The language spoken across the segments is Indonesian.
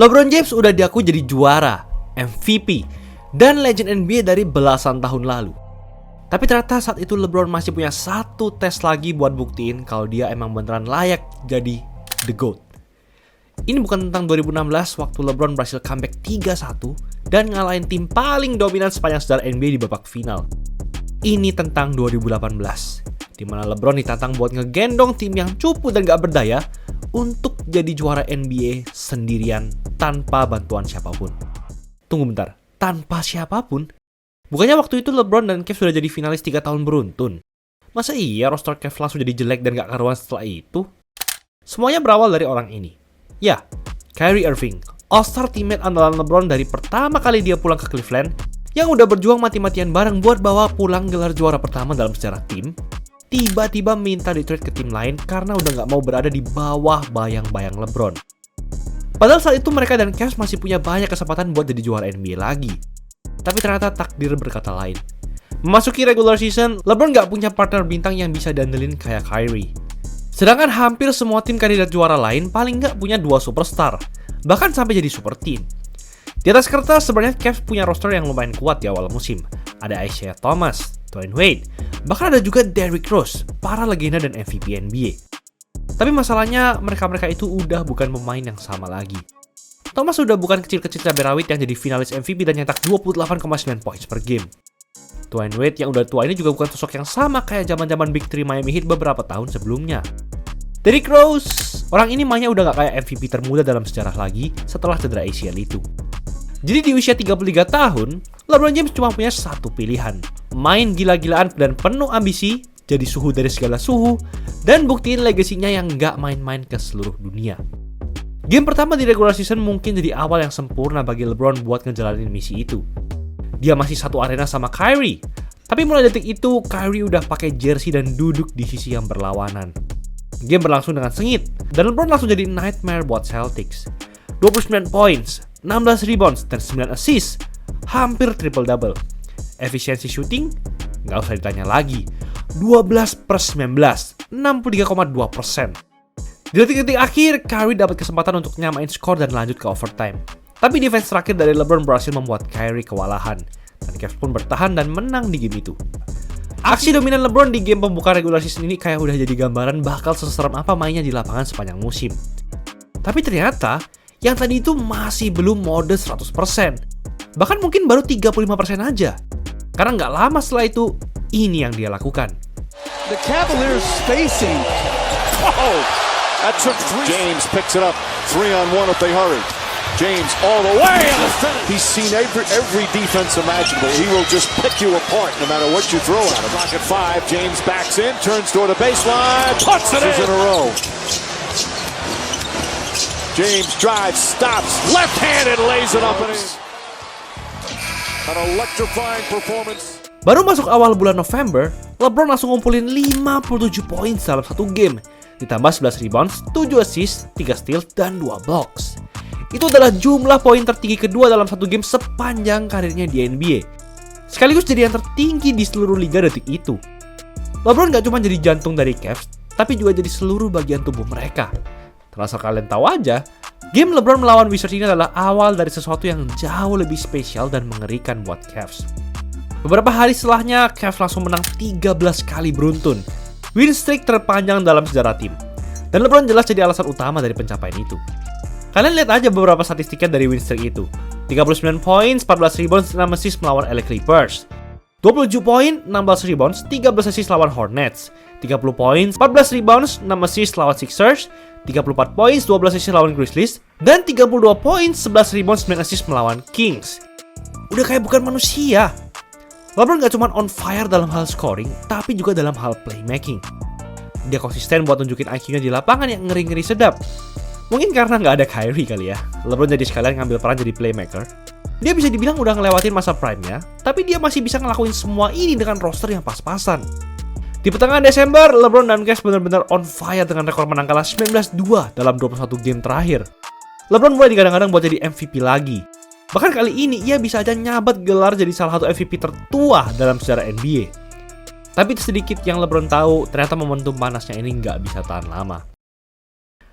LeBron James udah diakui jadi juara, MVP, dan legend NBA dari belasan tahun lalu. Tapi ternyata saat itu LeBron masih punya satu tes lagi buat buktiin kalau dia emang beneran layak jadi The GOAT. Ini bukan tentang 2016 waktu LeBron berhasil comeback 3-1 dan ngalahin tim paling dominan sepanjang sejarah NBA di babak final. Ini tentang 2018, di mana LeBron ditantang buat ngegendong tim yang cupu dan gak berdaya untuk jadi juara NBA sendirian tanpa bantuan siapapun. Tunggu bentar, tanpa siapapun? Bukannya waktu itu LeBron dan Cavs sudah jadi finalis 3 tahun beruntun? Masa iya roster Cavs langsung jadi jelek dan gak karuan setelah itu? Semuanya berawal dari orang ini. Ya, Kyrie Irving, all-star teammate andalan LeBron dari pertama kali dia pulang ke Cleveland, yang udah berjuang mati-matian bareng buat bawa pulang gelar juara pertama dalam sejarah tim, tiba-tiba minta di-trade ke tim lain karena udah gak mau berada di bawah bayang-bayang LeBron. Padahal saat itu mereka dan Cavs masih punya banyak kesempatan buat jadi juara NBA lagi. Tapi ternyata takdir berkata lain. Memasuki regular season, LeBron gak punya partner bintang yang bisa diandelin kayak Kyrie. Sedangkan hampir semua tim kandidat juara lain paling gak punya 2 superstar, bahkan sampai jadi super team. Di atas kertas sebenarnya Cavs punya roster yang lumayan kuat di awal musim. Ada Isaiah Thomas, Dwayne Wade, bahkan ada juga Derrick Rose, para legenda dan MVP NBA. Tapi masalahnya mereka-mereka itu udah bukan pemain yang sama lagi. Thomas udah bukan kecil-kecil cabai rawit yang jadi finalis MVP dan nyetak 28,9 points per game. Dwayne Wade yang udah tua ini juga bukan sosok yang sama kayak zaman-zaman Big 3 Miami Heat beberapa tahun sebelumnya. Derrick Rose, orang ini mainnya udah gak kayak MVP termuda dalam sejarah lagi setelah cedera ACL itu. Jadi di usia 33 tahun, LeBron James cuma punya satu pilihan. Main gila-gilaan dan penuh ambisi, jadi suhu dari segala suhu, dan buktiin legasinya yang gak main-main ke seluruh dunia. Game pertama di regular season mungkin jadi awal yang sempurna bagi LeBron buat ngejalanin misi itu. Dia masih satu arena sama Kyrie, tapi mulai detik itu Kyrie udah pakai jersey dan duduk di sisi yang berlawanan. Game berlangsung dengan sengit, dan LeBron langsung jadi nightmare buat Celtics. 29 points, 16 rebounds, dan 9 assists, hampir triple-double. Efisiensi shooting? Nggak usah ditanya lagi, 12/19, 63,2%. Di detik-detik akhir, Kyrie dapat kesempatan untuk nyamain skor dan lanjut ke overtime. Tapi defense terakhir dari LeBron berhasil membuat Kyrie kewalahan, dan Cavs pun bertahan dan menang di game itu. Aksi dominan LeBron di game pembuka regular season ini kayak udah jadi gambaran bakal seserem apa mainnya di lapangan sepanjang musim. Tapi ternyata, yang tadi itu masih belum mode 100%. Bahkan mungkin baru 35% aja. Karena nggak lama setelah itu, ini yang dia lakukan. The Cavaliers spacing. Oh, that took 3. James picks it up. 3-on-1 if they hurry. James all the way. He's seen every defense imaginable. He will just pick you apart no matter what you throw at him. Clock at 5. James backs in, turns toward the baseline, puts it in a row. James drives, stops, left-handed, lays it up and in. An electrifying performance. Baru masuk awal bulan November, LeBron langsung ngumpulin 57 poin dalam satu game, ditambah 11 rebounds, 7 assists, 3 steals, dan 2 blocks. Itu adalah jumlah poin tertinggi kedua dalam satu game sepanjang karirnya di NBA. Sekaligus jadi yang tertinggi di seluruh liga detik itu. LeBron gak cuma jadi jantung dari Cavs, tapi juga jadi seluruh bagian tubuh mereka. Terasa kalian tahu aja, game LeBron melawan Wizards ini adalah awal dari sesuatu yang jauh lebih spesial dan mengerikan buat Cavs. Beberapa hari setelahnya, Cavs langsung menang 13 kali beruntun. Win streak terpanjang dalam sejarah tim. Dan LeBron jelas jadi alasan utama dari pencapaian itu. Kalian lihat aja beberapa statistiknya dari win streak itu. 39 poin, 14 rebounds, 6 assist melawan LA Clippers. 27 poin, 16 rebounds, 13 assist lawan Hornets. 30 poin, 14 rebounds, 6 assist lawan Sixers. 34 poin, 12 assist lawan Grizzlies. Dan 32 poin, 11 rebounds, 9 assist melawan Kings. Udah kayak bukan manusia. LeBron gak cuma on fire dalam hal scoring, tapi juga dalam hal playmaking. Dia konsisten buat nunjukin IQ-nya di lapangan yang ngeri-ngeri sedap. Mungkin karena nggak ada Kyrie kali ya, LeBron jadi sekalian ngambil peran jadi playmaker. Dia bisa dibilang udah ngelewatin masa prime-nya, tapi dia masih bisa ngelakuin semua ini dengan roster yang pas-pasan. Di pertengahan Desember, LeBron dan Cavs benar-benar on fire dengan rekor menang kalah 19-2 dalam 21 game terakhir. LeBron mulai digadang-gadang buat jadi MVP lagi. Bahkan kali ini ia bisa aja nyabat gelar jadi salah satu MVP tertua dalam sejarah NBA. Tapi sedikit yang LeBron tahu, ternyata momentum panasnya ini nggak bisa tahan lama.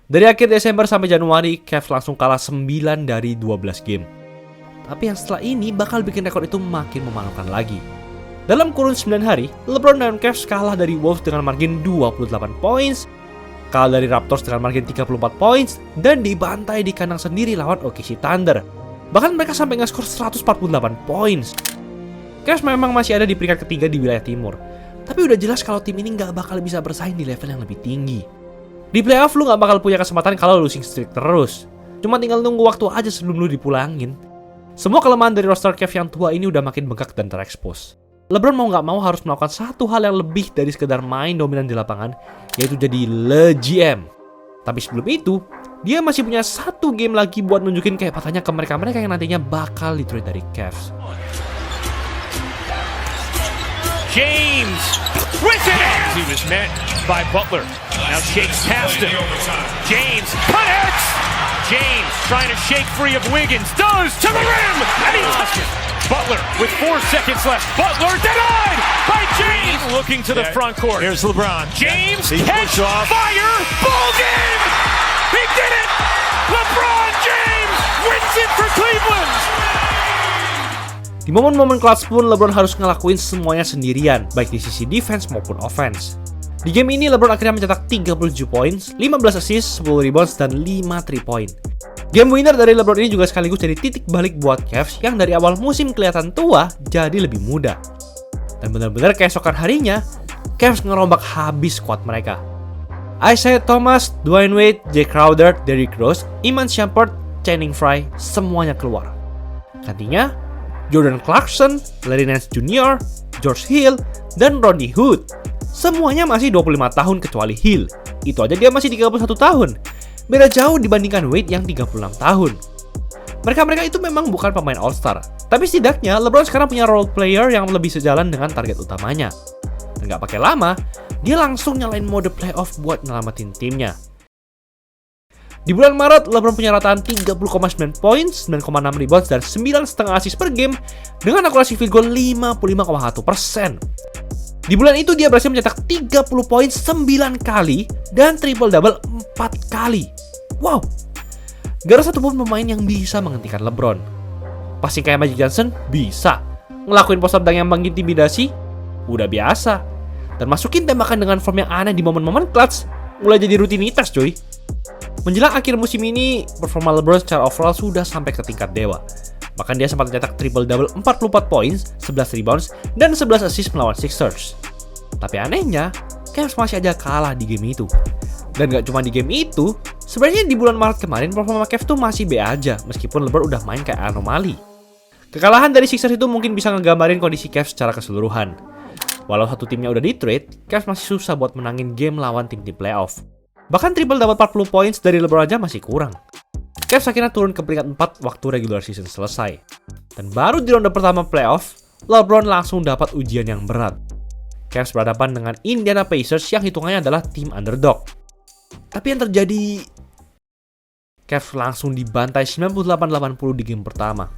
Dari akhir Desember sampai Januari, Cavs langsung kalah 9 dari 12 game. Tapi yang setelah ini bakal bikin rekor itu makin memalukan lagi. Dalam kurun 9 hari, LeBron dan Cavs kalah dari Wolves dengan margin 28 points, kalah dari Raptors dengan margin 34 points, dan dibantai di kandang sendiri lawan OKC Thunder. Bahkan mereka sampai nge-score 148 points. Cavs memang masih ada di peringkat ketiga di wilayah timur, tapi udah jelas kalau tim ini nggak bakal bisa bersaing di level yang lebih tinggi. Di playoff lu nggak bakal punya kesempatan kalau losing streak terus. Cuma tinggal nunggu waktu aja sebelum lu dipulangin. Semua kelemahan dari roster Cavs yang tua ini udah makin bengkak dan terekspos. LeBron mau nggak mau harus melakukan satu hal yang lebih dari sekedar main dominan di lapangan, yaitu jadi GM. Tapi sebelum itu, dia masih punya satu game lagi buat nunjukin kehebatannya ke mereka-mereka yang nantinya bakal di-trade dari Cavs. James with it! He was met by Butler. Now shakes past him. James connects! James trying to shake free of Wiggins. Does to the rim! And he touches. Butler with 4 seconds left. Butler denied by James. Looking to the front court. Here's LeBron. James catch, fire, ball game! He did it! LeBron James wins it for Cleveland! Di momen-momen clutch pun LeBron harus ngelakuin semuanya sendirian, baik di sisi defense maupun offense. Di game ini LeBron akhirnya mencetak 37 points, 15 assists, 10 rebounds, dan 5 3 point. Game winner dari LeBron ini juga sekaligus jadi titik balik buat Cavs yang dari awal musim kelihatan tua jadi lebih muda. Dan benar-benar keesokan harinya, Cavs ngerombak habis squad mereka. Isaiah Thomas, Dwayne Wade, Jay Crowder, Derrick Rose, Iman Shumpert, Channing Frye, semuanya keluar. Gantinya, Jordan Clarkson, Larry Nance Jr., George Hill, dan Rodney Hood. Semuanya masih 25 tahun kecuali Hill. Itu aja dia masih 31 tahun. Beda jauh dibandingkan Wade yang 36 tahun. Mereka-mereka itu memang bukan pemain All-Star. Tapi setidaknya LeBron sekarang punya role player yang lebih sejalan dengan target utamanya. Dan gak pakai lama, dia langsung nyalain mode playoff buat nyelamatin timnya. Di bulan Maret, LeBron punya rataan 30,9 points, 9,6 rebounds, dan 9,5 assist per game dengan akurasi field goal 55,1%. Di bulan itu dia berhasil mencetak 30 poin 9 kali dan triple-double 4 kali. Wow! Gak ada satupun pemain yang bisa menghentikan LeBron. Passing kayak Magic Johnson? Bisa. Ngelakuin post up dunk yang mengintimidasi? Udah biasa. Dan masukin tembakan dengan form yang aneh di momen-momen clutch mulai jadi rutinitas cuy. Menjelang akhir musim ini, performa LeBron secara overall sudah sampai ke tingkat dewa. Bahkan dia sempat mencetak triple-double 44 points, 11 rebounds, dan 11 assist melawan Sixers. Tapi anehnya, Cavs masih aja kalah di game itu. Dan gak cuma di game itu, sebenarnya di bulan Maret kemarin performa Cavs tuh masih B aja, meskipun LeBron udah main kayak anomali. Kekalahan dari Sixers itu mungkin bisa ngegambarin kondisi Cavs secara keseluruhan. Walau satu timnya udah di-trade, Cavs masih susah buat menangin game lawan tim-tim playoff. Bahkan triple-double 40 points dari LeBron aja masih kurang. Cavs akhirnya turun ke peringkat 4 waktu regular season selesai. Dan baru di ronde pertama playoff, LeBron langsung dapat ujian yang berat. Cavs berhadapan dengan Indiana Pacers yang hitungannya adalah tim underdog. Tapi yang terjadi, Cavs langsung dibantai 98-80 di game pertama.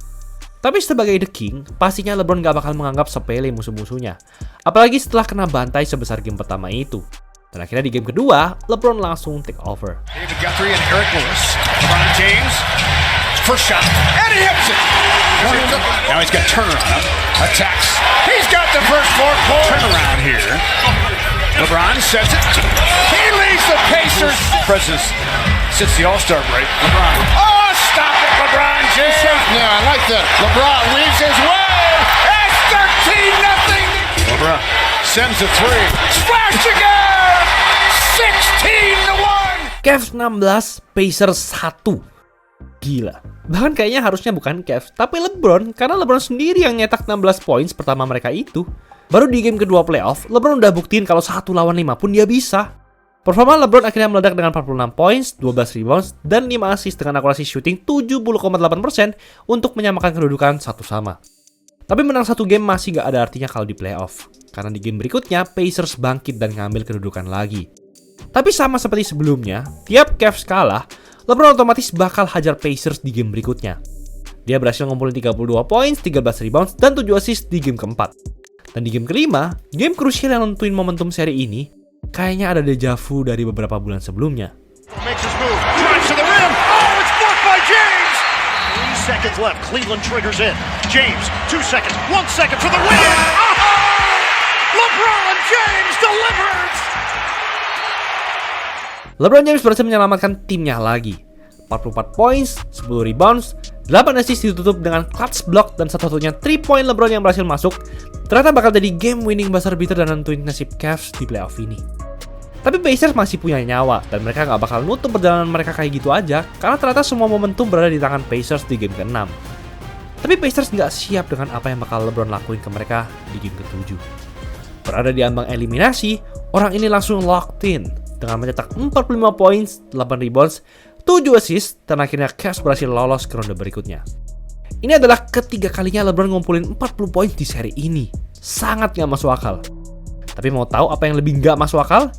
Tapi sebagai The King, pastinya LeBron gak bakal menganggap sepele musuh-musuhnya. Apalagi setelah kena bantai sebesar game pertama itu. Dan akhirnya di game kedua, LeBron langsung take over. David Guthrie and Eric Lewis. LeBron James. First shot. And he hits it. Now he's got Turner on him. Attacks. He's got the first floor turnaround here. LeBron sets it. He leads the Pacers. President since the All-Star break. LeBron. Oh, stop it, LeBron James. Yeah, I like that. LeBron weaves his way. It's 13-0. LeBron sends a three. Splash again. 16-1. Cavs 16, Pacers 1. Gila. Bahkan kayaknya harusnya bukan Cavs, tapi LeBron, karena LeBron sendiri yang nyetak 16 points pertama mereka itu. Baru di game kedua playoff, LeBron udah buktiin kalau 1 lawan 5 pun dia bisa. Performa LeBron akhirnya meledak dengan 46 points, 12 rebounds, dan 5 assist dengan akurasi shooting 70,8% untuk menyamakan kedudukan satu sama. Tapi menang satu game masih gak ada artinya kalau di playoff. Karena di game berikutnya, Pacers bangkit dan ngambil kedudukan lagi. Tapi sama seperti sebelumnya, tiap Cavs kalah, LeBron otomatis bakal hajar Pacers di game berikutnya. Dia berhasil ngumpulin 32 points, 13 rebounds, dan 7 assist di game keempat. Dan di game kelima, game krusial yang nentuin momentum seri ini, kayaknya ada deja vu dari beberapa bulan sebelumnya. Makes his move. seconds left. Cleveland triggers in. James, 2 seconds, 1 second for the win. Oh! LeBron James delivers. LeBron James berhasil menyelamatkan timnya lagi. 44 points, 10 rebounds, 8 assist ditutup dengan clutch block dan satu-satunya 3-point LeBron yang berhasil masuk. Ternyata bakal jadi game winning buzzer beater dan nentuin nasib Cavs di playoff ini. Tapi Pacers masih punya nyawa dan mereka gak bakal nutup perjalanan mereka kayak gitu aja karena ternyata semua momentum berada di tangan Pacers di game ke-6. Tapi Pacers gak siap dengan apa yang bakal LeBron lakuin ke mereka di game ke-7. Berada di ambang eliminasi, orang ini langsung locked in dengan mencetak 45 points, 8 rebounds, 7 assist, dan akhirnya Cavs berhasil lolos ke ronde berikutnya. Ini adalah ketiga kalinya LeBron ngumpulin 40 poin di seri ini. Sangat gak masuk akal. Tapi mau tahu apa yang lebih gak masuk akal?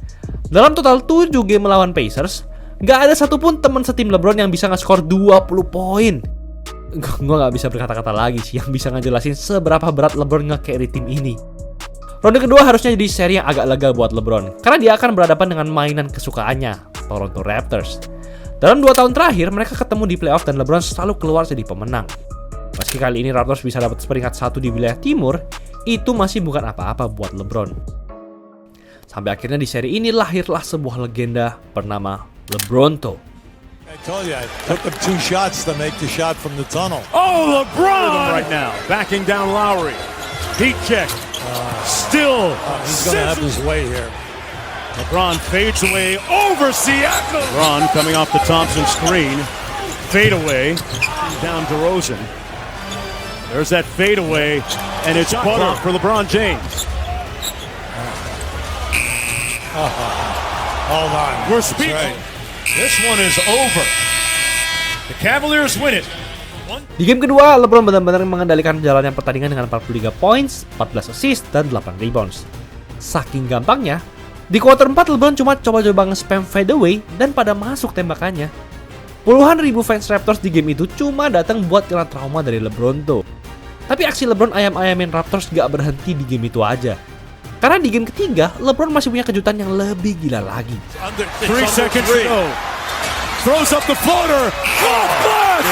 Dalam total 7 game melawan Pacers, gak ada satupun teman setim LeBron yang bisa nge-score 20 poin. Gue gak bisa berkata-kata lagi sih yang bisa ngejelasin seberapa berat LeBron nge-carry tim ini. Ronde kedua harusnya jadi seri yang agak lega buat LeBron, karena dia akan berhadapan dengan mainan kesukaannya, Toronto Raptors. Dalam 2 tahun terakhir, mereka ketemu di playoff dan LeBron selalu keluar jadi pemenang. Meski kali ini Raptors bisa dapat peringkat 1 di wilayah timur, itu masih bukan apa-apa buat LeBron. Sampai akhirnya di seri ini lahirlah sebuah legenda bernama LeBronto. I told you, I took them 2 shots to make the shot from the tunnel. Oh, LeBron right now, backing down Lowry. Heat check. Still, He's going to have his way here. LeBron fades away over Siakam. LeBron coming off the Thompson screen. Fade away. Down DeRozan. There's that fade away, and it's butter for LeBron James. Hold on. We're That's speaking. right. This one is over. The Cavaliers win it. Di game kedua, LeBron benar-benar mengendalikan jalannya pertandingan dengan 43 points, 14 assist, dan 8 rebounds. Saking gampangnya, di quarter 4 LeBron cuma coba-coba nge-spam fadeaway dan pada masuk tembakannya. Puluhan ribu fans Raptors di game itu cuma datang buat kena trauma dari LeBronto. Tapi aksi LeBron ayam-ayamin Raptors gak berhenti di game itu aja. Karena di game ketiga, LeBron masih punya kejutan yang lebih gila lagi. 3 seconds to go. Throws up the floater. Oh, blast!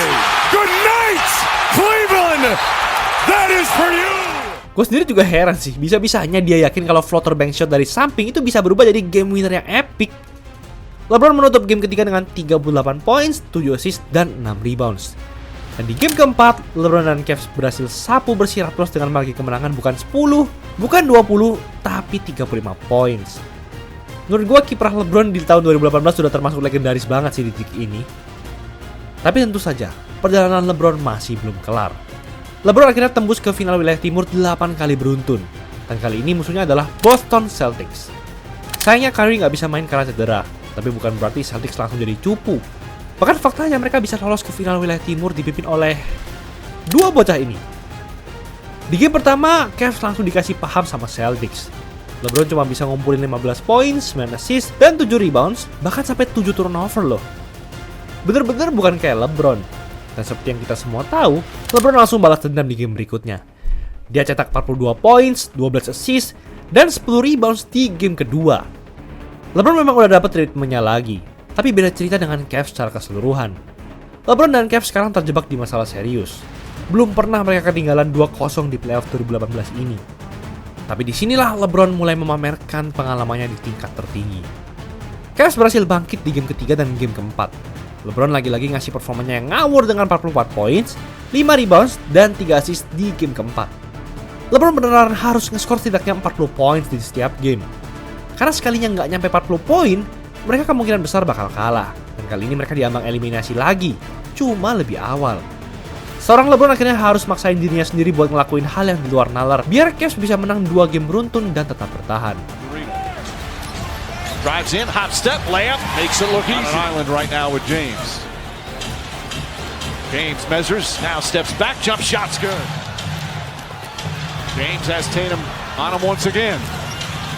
Good night, Cleveland! That is for you! Gue sendiri juga heran sih, bisa-bisanya dia yakin kalau floater bank shot dari samping itu bisa berubah jadi game winner yang epic. LeBron menutup game ketiga dengan 38 points, 7 assist, dan 6 rebounds. Dan di game keempat, LeBron dan Cavs berhasil sapu bersih Raptors dengan margin kemenangan bukan 10, bukan 20, tapi 35 points. Menurut gue kiprah LeBron di tahun 2018 sudah termasuk legendaris banget sih di titik ini. Tapi tentu saja, perjalanan LeBron masih belum kelar. LeBron akhirnya tembus ke final wilayah timur 8 kali beruntun. Dan kali ini musuhnya adalah Boston Celtics. Sayangnya Kyrie nggak bisa main karena cedera, tapi bukan berarti Celtics langsung jadi cupu. Bahkan faktanya mereka bisa lolos ke final wilayah timur dipimpin oleh 2 bocah ini. Di game pertama, Cavs langsung dikasih paham sama Celtics. LeBron cuma bisa ngumpulin 15 points, 9 assist, dan 7 rebounds, bahkan sampai 7 turnover loh. Bener-bener bukan kayak LeBron. Dan seperti yang kita semua tahu, LeBron langsung balas dendam di game berikutnya. Dia cetak 42 points, 12 assist, dan 10 rebounds di game kedua. LeBron memang udah dapet treatmentnya lagi, tapi beda cerita dengan Cavs secara keseluruhan. LeBron dan Cavs sekarang terjebak di masalah serius. Belum pernah mereka ketinggalan 2-0 di playoff 2018 ini. Tapi disinilah LeBron mulai memamerkan pengalamannya di tingkat tertinggi. Cavs berhasil bangkit di game ketiga dan game keempat. LeBron lagi-lagi ngasih performanya yang ngawur dengan 44 points, 5 rebounds, dan 3 assist di game keempat. LeBron beneran harus nge-score setidaknya 40 points di setiap game. Karena sekalinya nggak nyampe 40 poin, mereka kemungkinan besar bakal kalah. Dan kali ini mereka diambang eliminasi lagi, cuma lebih awal. Seorang LeBron akhirnya harus maksain dirinya sendiri buat ngelakuin hal yang di luar nalar biar Cavs bisa menang 2 game beruntun dan tetap bertahan. Drives in, hop step, layup, makes it look easy. On an island right now with James. James measures, now steps back, jump shot's good. James has Tatum on him once again.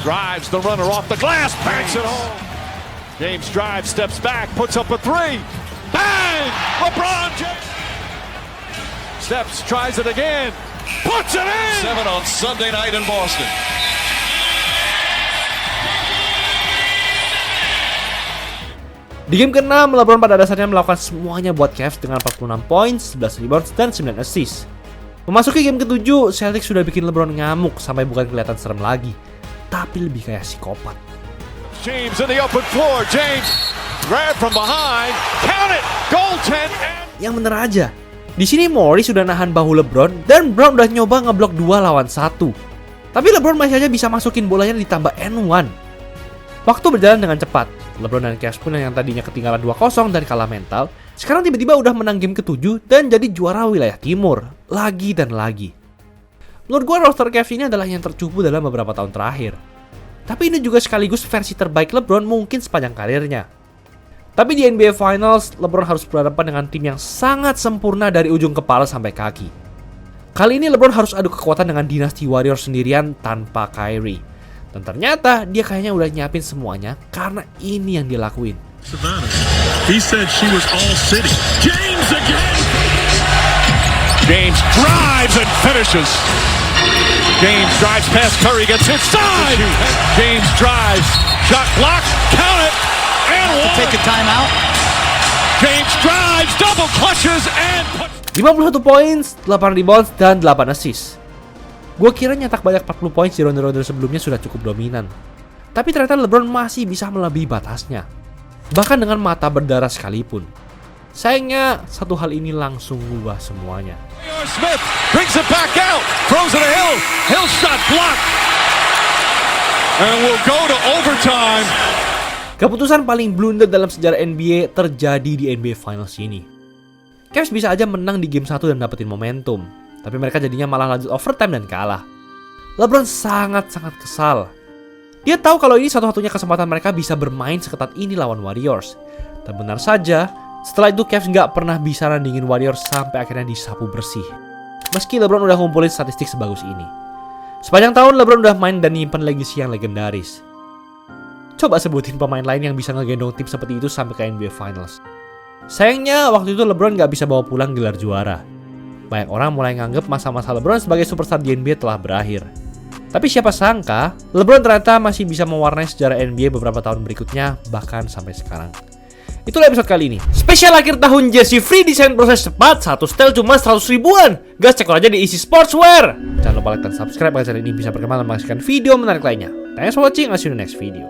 Drives the runner off the glass, banks it home. James drives, steps back, puts up a 3. Bang! LeBron James! Steps, tries it again, puts it in! 7 on Sunday night in Boston. Di game ke-6, LeBron pada dasarnya melakukan semuanya buat Cavs dengan 46 poin, 11 rebounds, dan 9 assist. Memasuki game ke-7, Celtics sudah bikin LeBron ngamuk sampai bukan kelihatan serem lagi, tapi lebih kayak psikopat. James in the open floor. James grab from behind. Count it. Goaltend. Yang bener aja. Di sini Morris sudah nahan bahu LeBron dan Brown udah nyoba ngeblok 2 lawan 1. Tapi LeBron masih aja bisa masukin bolanya ditambah N1. Waktu berjalan dengan cepat. LeBron dan Cavs pun yang tadinya ketinggalan 2-0 dan kalah mental, sekarang tiba-tiba udah menang game ke-7 dan jadi juara wilayah timur. Lagi dan lagi. Menurut gue roster Cavs ini adalah yang tercupu dalam beberapa tahun terakhir. Tapi ini juga sekaligus versi terbaik LeBron mungkin sepanjang karirnya. Tapi di NBA Finals, LeBron harus berhadapan dengan tim yang sangat sempurna dari ujung kepala sampai kaki. Kali ini LeBron harus adu kekuatan dengan dinasti Warriors sendirian tanpa Kyrie. Dan ternyata dia kayaknya udah nyiapin semuanya karena ini yang dia lakuin. Savannah. He said she was all city. James again. James drives and finishes. James drives past Curry, gets inside. James drives, shot blocked, count it, and one. Take a timeout. James drives, double clutches, and puts. 51 poin, 8 rebounds, dan 8 assist. Gue kira nyetak banyak 40 poin di ronde-ronde sebelumnya sudah cukup dominan. Tapi ternyata LeBron masih bisa melebihi batasnya. Bahkan dengan mata berdarah sekalipun. Sayangnya, satu hal ini langsung mengubah semuanya. Smith brings it back out, throws it to Hill. Hill shot blocked. And we'll go to overtime. Keputusan paling blunder dalam sejarah NBA terjadi di NBA Finals ini. Cavs bisa aja menang di game 1 dan dapetin momentum. Tapi mereka jadinya malah lanjut overtime dan kalah. LeBron sangat-sangat kesal. Dia tahu kalau ini satu-satunya kesempatan mereka bisa bermain seketat ini lawan Warriors. Dan benar saja, setelah itu Cavs nggak pernah bisa nandingin Warriors sampai akhirnya disapu bersih. Meski LeBron udah ngumpulin statistik sebagus ini. Sepanjang tahun LeBron udah main dan nyimpen legacy yang legendaris. Coba sebutin pemain lain yang bisa ngegendong tim seperti itu sampai ke NBA Finals. Sayangnya waktu itu LeBron nggak bisa bawa pulang gelar juara. Banyak orang mulai nganggep masa-masa LeBron sebagai superstar di NBA telah berakhir. Tapi siapa sangka, LeBron ternyata masih bisa mewarnai sejarah NBA beberapa tahun berikutnya, bahkan sampai sekarang. Itulah episode kali ini. Spesial akhir tahun jersey free desain proses cepat, satu setel cuma 100 ribuan. Gas, cek aja di Easy Sportswear. Jangan lupa like dan subscribe agar channel ini bisa berkembang dan menghasilkan video menarik lainnya. Thanks for watching, I'll see you in the next video.